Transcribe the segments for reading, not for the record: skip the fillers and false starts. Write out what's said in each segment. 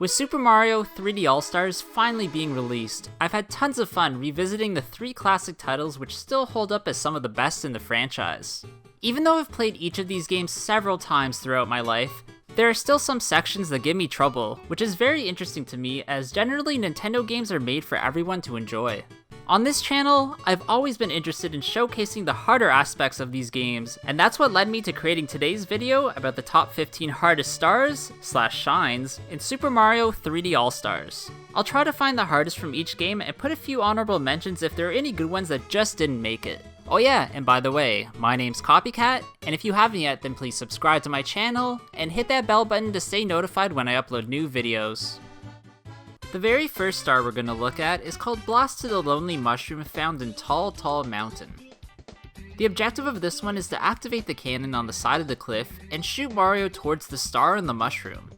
With Super Mario 3D All-Stars finally being released, I've had tons of fun revisiting the 3 classic titles which still hold up as some of the best in the franchise. Even though I've played each of these games several times throughout my life, there are still some sections that give me trouble, which is very interesting to me as generally Nintendo games are made for everyone to enjoy. On this channel, I've always been interested in showcasing the harder aspects of these games, and that's what led me to creating today's video about the top 15 hardest stars/shines in Super Mario 3D All-Stars. I'll try to find the hardest from each game and put a few honorable mentions if there are any good ones that just didn't make it. Oh yeah, and by the way, my name's Copycat, and if you haven't yet, then please subscribe to my channel and hit that bell button to stay notified when I upload new videos. The very first star we're going to look at is called Blast to the Lonely Mushroom found in Tall Tall Mountain. The objective of this one is to activate the cannon on the side of the cliff and shoot Mario towards the star and the mushroom.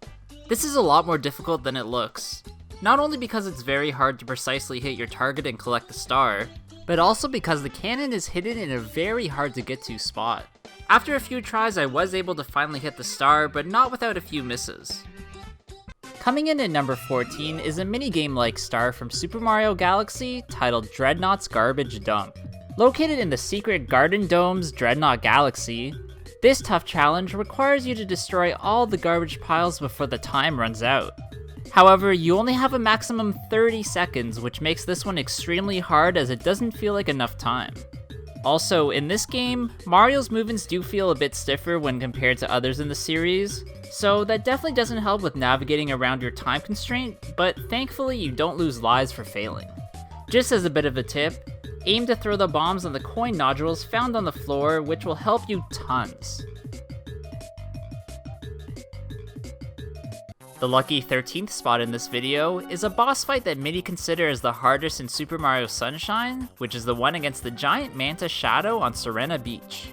This is a lot more difficult than it looks, not only because it's very hard to precisely hit your target and collect the star, but also because the cannon is hidden in a very hard to get to spot. After a few tries I was able to finally hit the star, but not without a few misses. Coming in at number 14 is a minigame-like star from Super Mario Galaxy titled Dreadnought's Garbage Dump. Located in the secret Garden Dome's Dreadnought Galaxy, this tough challenge requires you to destroy all the garbage piles before the time runs out. However, you only have a maximum 30 seconds, which makes this one extremely hard as it doesn't feel like enough time. Also, in this game, Mario's movements do feel a bit stiffer when compared to others in the series, so that definitely doesn't help with navigating around your time constraint, but thankfully you don't lose lives for failing. Just as a bit of a tip, aim to throw the bombs on the coin nodules found on the floor, which will help you tons. The lucky 13th spot in this video is a boss fight that many consider as the hardest in Super Mario Sunshine, which is the one against the giant manta shadow on Serena Beach.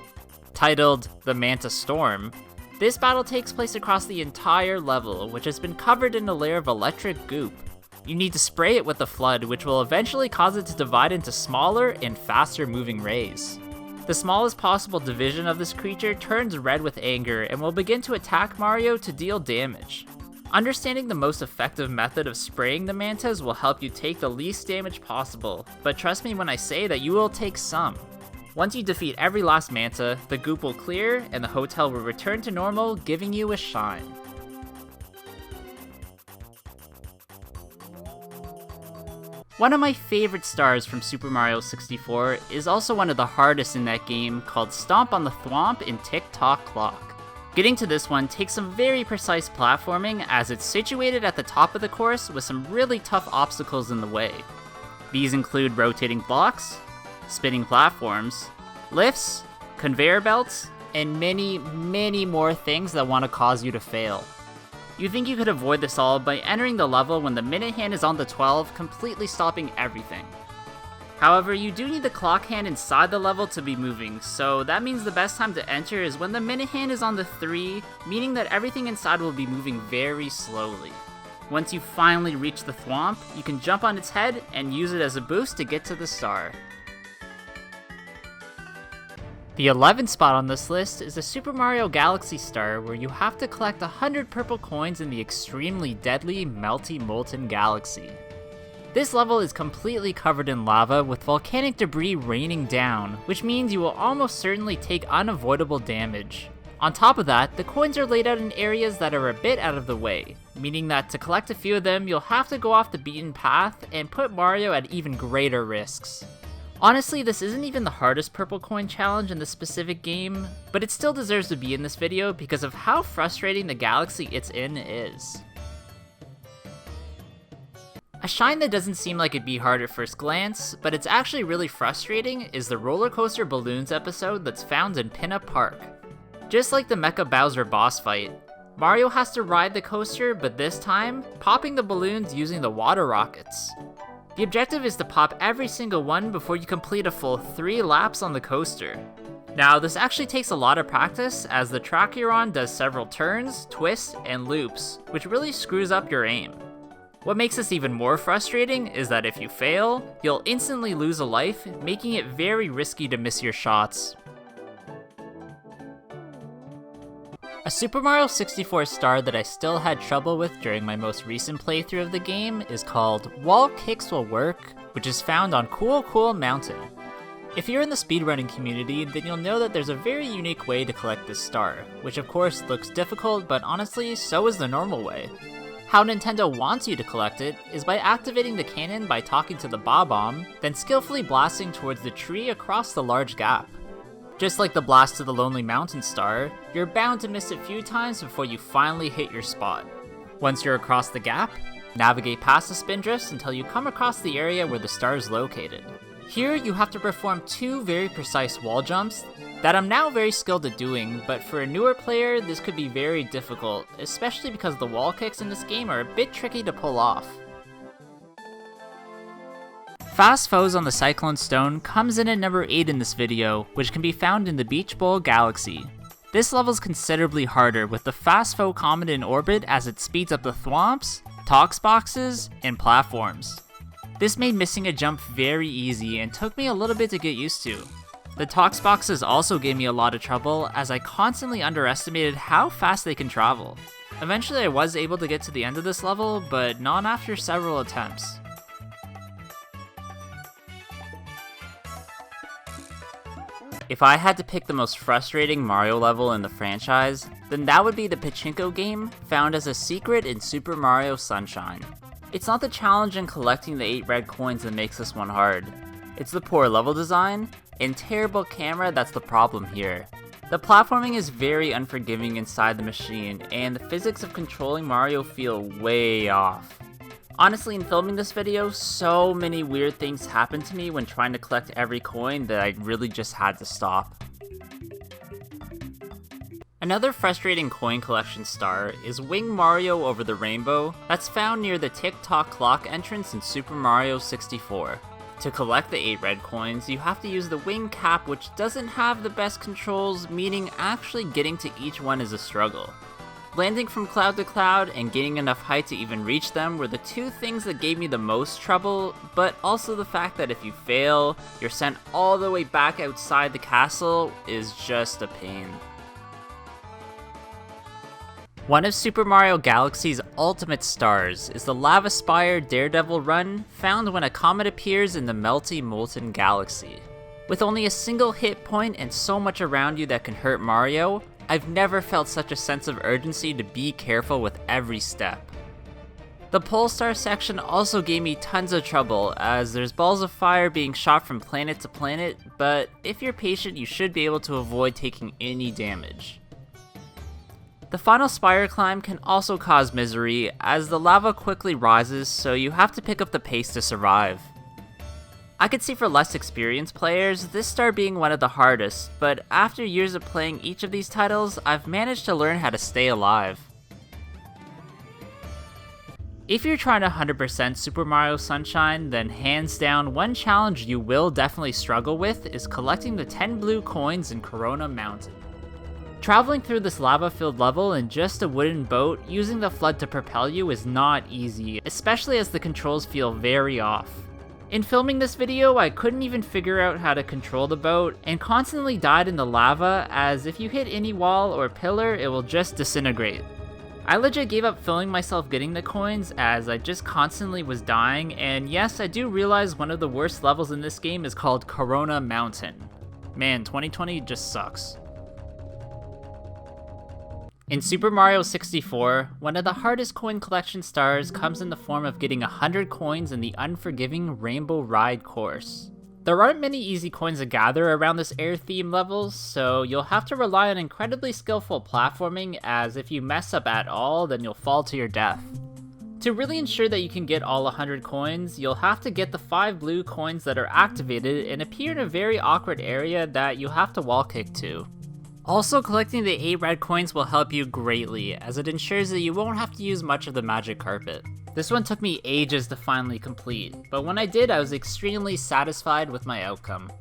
Titled the Manta Storm, this battle takes place across the entire level, which has been covered in a layer of electric goop. You need to spray it with a flood, which will eventually cause it to divide into smaller and faster moving rays. The smallest possible division of this creature turns red with anger and will begin to attack Mario to deal damage. Understanding the most effective method of spraying the mantas will help you take the least damage possible, but trust me when I say that you will take some. Once you defeat every last manta, the goop will clear and the hotel will return to normal, giving you a shine. One of my favorite stars from Super Mario 64 is also one of the hardest in that game, called Stomp on the Thwomp in Tick-Tock Clock. Getting to this one takes some very precise platforming as it's situated at the top of the course with some really tough obstacles in the way. These include rotating blocks, spinning platforms, lifts, conveyor belts, and many more things that want to cause you to fail. You think you could avoid this all by entering the level when the minute hand is on the 12, completely stopping everything. However, you do need the clock hand inside the level to be moving, so that means the best time to enter is when the minute hand is on the 3, meaning that everything inside will be moving very slowly. Once you finally reach the thwomp, you can jump on its head and use it as a boost to get to the star. The 11th spot on this list is a Super Mario Galaxy star where you have to collect 100 purple coins in the extremely deadly Melty Molten Galaxy. This level is completely covered in lava with volcanic debris raining down, which means you will almost certainly take unavoidable damage. On top of that, the coins are laid out in areas that are a bit out of the way, meaning that to collect a few of them, you'll have to go off the beaten path and put Mario at even greater risks. Honestly, this isn't even the hardest purple coin challenge in this specific game, but it still deserves to be in this video because of how frustrating the galaxy it's in is. A shine that doesn't seem like it'd be hard at first glance, but it's actually really frustrating, is the Roller Coaster Balloons episode that's found in Pinup Park. Just like the Mecha Bowser boss fight, Mario has to ride the coaster, but this time, popping the balloons using the water rockets. The objective is to pop every single one before you complete a full 3 laps on the coaster. Now, this actually takes a lot of practice, as the track you're on does several turns, twists, and loops, which really screws up your aim. What makes this even more frustrating is that if you fail, you'll instantly lose a life, making it very risky to miss your shots. A A Super Mario 64 star that I still had trouble with during my most recent playthrough of the game is called Wall Kicks Will Work, which is found on Cool Mountain. If you're in the speedrunning community, then you'll know that there's a very unique way to collect this star, which of course looks difficult, but honestly, so is the normal way. How Nintendo wants you to collect it is by activating the cannon by talking to the Bob-omb, then skillfully blasting towards the tree across the large gap. Just like the blast to the Lonely Mountain star, you're bound to miss it a few times before you finally hit your spot. Once you're across the gap, navigate past the spin drifts until you come across the area where the star is located. Here, you have to perform 2 very precise wall jumps that I'm now very skilled at doing, but for a newer player, this could be very difficult, especially because the wall kicks in this game are a bit tricky to pull off. Fast Foes on the Cyclone Stone comes in at number 8 in this video, which can be found in the Beach Bowl Galaxy. This level is considerably harder, with the Fast Foe Comet in orbit as it speeds up the thwomps, tox boxes, and platforms. This made missing a jump very easy and took me a little bit to get used to. The tox boxes also gave me a lot of trouble as I constantly underestimated how fast they can travel. Eventually I was able to get to the end of this level, but not after several attempts. If I had to pick the most frustrating Mario level in the franchise, then that would be the Pachinko game, found as a secret in Super Mario Sunshine. It's not the challenge in collecting the 8 red coins that makes this one hard. It's the poor level design and terrible camera that's the problem here. The platforming is very unforgiving inside the machine, and the physics of controlling Mario feel way off. Honestly, in filming this video, so many weird things happened to me when trying to collect every coin that I really just had to stop. Another frustrating coin collection star is Wing Mario over the Rainbow that's found near the Tick-Tock Clock entrance in Super Mario 64. To collect the 8 red coins, you have to use the wing cap, which doesn't have the best controls, meaning actually getting to each one is a struggle. Landing from cloud to cloud and gaining enough height to even reach them were the 2 things that gave me the most trouble, but also the fact that if you fail, you're sent all the way back outside the castle is just a pain. One of Super Mario Galaxy's ultimate stars is the Lava Spire Daredevil run, found when a comet appears in the Melty molten galaxy. With only a single hit point and so much around you that can hurt Mario, I've never felt such a sense of urgency to be careful with every step. The Pole Star section also gave me tons of trouble, as there's balls of fire being shot from planet to planet, but if you're patient you should be able to avoid taking any damage. The final spire climb can also cause misery, as the lava quickly rises, so you have to pick up the pace to survive. I could see for less experienced players, this star being one of the hardest, but after years of playing each of these titles, I've managed to learn how to stay alive. If you're trying to 100% Super Mario Sunshine, then hands down, one challenge you will definitely struggle with is collecting the 10 blue coins in Corona Mountain. Traveling through this lava-filled level in just a wooden boat, using the flood to propel you is not easy, especially as the controls feel very off. In filming this video, I couldn't even figure out how to control the boat, and constantly died in the lava, as if you hit any wall or pillar, it will just disintegrate. I legit gave up filming myself getting the coins, as I just constantly was dying, and yes, I do realize one of the worst levels in this game is called Corona Mountain. Man, 2020 just sucks. In Super Mario 64, one of the hardest coin collection stars comes in the form of getting 100 coins in the unforgiving Rainbow Ride course. There aren't many easy coins to gather around this air-themed level, so you'll have to rely on incredibly skillful platforming, as if you mess up at all, then you'll fall to your death. To really ensure that you can get all 100 coins, you'll have to get the 5 blue coins that are activated and appear in a very awkward area that you'll have to wall kick to. Also, collecting the 8 red coins will help you greatly, as it ensures that you won't have to use much of the magic carpet. This one took me ages to finally complete, but when I did, I was extremely satisfied with my outcome.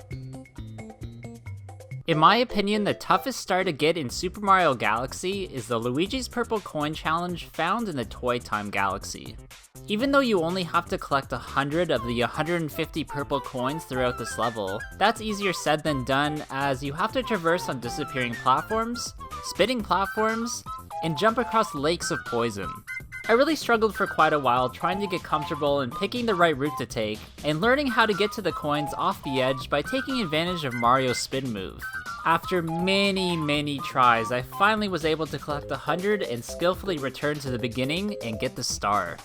In my opinion, the toughest star to get in Super Mario Galaxy is the Luigi's Purple Coin Challenge found in the Toy Time Galaxy. Even though you only have to collect 100 of the 150 purple coins throughout this level, that's easier said than done as you have to traverse on disappearing platforms, spinning platforms, and jump across lakes of poison. I really struggled for quite a while trying to get comfortable in picking the right route to take, and learning how to get to the coins off the edge by taking advantage of Mario's spin move. After many tries, I finally was able to collect 100 and skillfully return to the beginning and get the star.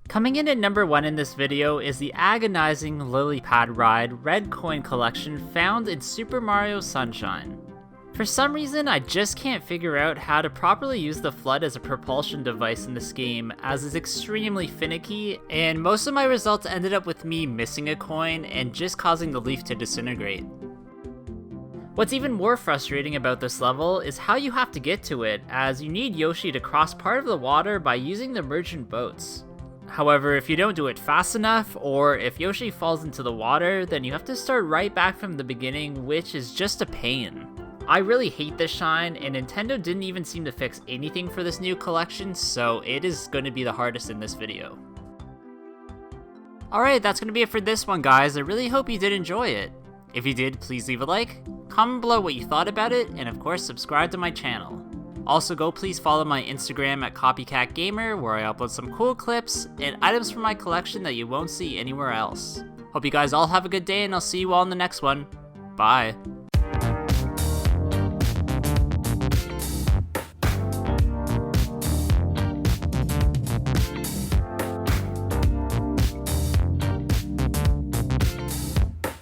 Coming in at number 1 in this video is the agonizing Lillypad ride red coin collection found in Super Mario Sunshine. For some reason, I just can't figure out how to properly use the FLUDD as a propulsion device in this game, as it's extremely finicky, and most of my results ended up with me missing a coin and just causing the leaf to disintegrate. What's even more frustrating about this level is how you have to get to it, as you need Yoshi to cross part of the water by using the merchant boats. However, if you don't do it fast enough, or if Yoshi falls into the water, then you have to start right back from the beginning, which is just a pain. I really hate this shine, and Nintendo didn't even seem to fix anything for this new collection, so it is going to be the hardest in this video. Alright, that's going to be it for this one, guys. I really hope you did enjoy it. If you did, please leave a like, comment below what you thought about it, and of course subscribe to my channel. Also go please follow my Instagram at Copycat Gamer, where I upload some cool clips and items from my collection that you won't see anywhere else. Hope you guys all have a good day, and I'll see you all in the next one. Bye.